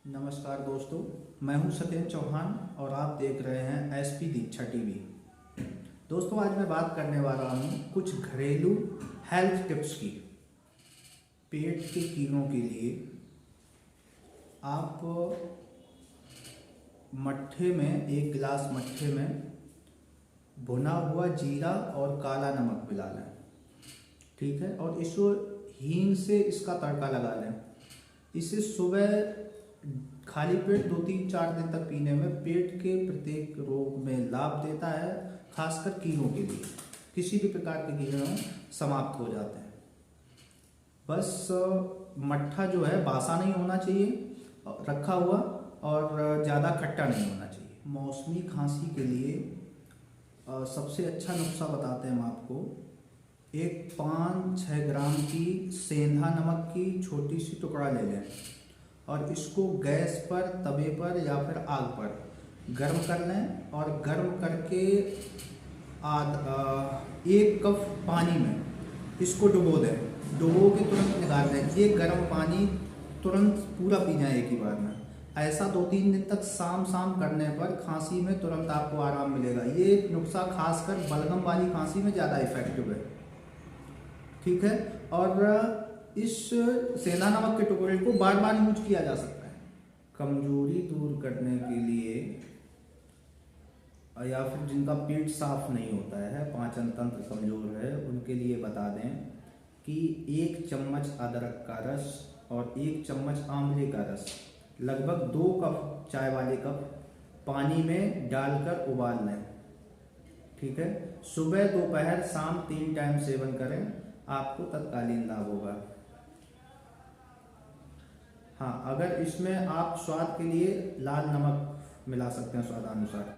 नमस्कार दोस्तों, मैं हूं सत्येंद्र चौहान और आप देख रहे हैं एसपी दीक्षा टीवी। दोस्तों, आज मैं बात करने वाला हूं कुछ घरेलू हेल्थ टिप्स की। पेट के कीड़ों के लिए आप मट्ठे में, एक गिलास मट्ठे में भुना हुआ जीरा और काला नमक मिला लें। ठीक है, और इसको हींग से इसका तड़का लगा लें। इसे सुबह खाली पेट 2-3-4 दिन तक पीने में पेट के प्रत्येक रोग में लाभ देता है। खासकर कीड़ों के लिए, किसी भी प्रकार के कीड़े समाप्त हो जाते हैं। बस मट्ठा जो है बासा नहीं होना चाहिए रखा हुआ, और ज़्यादा खट्टा नहीं होना चाहिए। मौसमी खांसी के लिए सबसे अच्छा नुस्खा बताते हैं हम आपको। एक 5-6 ग्राम की सेंधा नमक की छोटी सी टुकड़ा ले लें और इसको गैस पर, तवे पर या फिर आग पर गर्म कर लें, और गर्म करके 1 कप पानी में इसको डुबो दें। डुबो के तुरंत निकाल दें। ये गर्म पानी तुरंत पूरा पी जाए एक ही बार में। ऐसा 2-3 दिन तक शाम करने पर खांसी में तुरंत आपको आराम मिलेगा। ये नुस्खा खासकर बलगम वाली खांसी में ज़्यादा इफेक्टिव है। ठीक है, और इस सेंधा नमक के टुकड़े को बार बार यूज किया जा सकता है। कमजोरी दूर करने के लिए, या फिर जिनका पेट साफ नहीं होता है, पाचन तंत्र कमजोर है, उनके लिए बता दें कि 1 चम्मच अदरक का रस और 1 चम्मच आंवले का रस लगभग 2 कप चाय वाले कप पानी में डालकर उबाल लें। ठीक है, सुबह, दोपहर, शाम 3 टाइम सेवन करें, आपको तत्कालीन लाभ होगा। हाँ, अगर इसमें आप स्वाद के लिए लाल नमक मिला सकते हैं स्वादानुसार।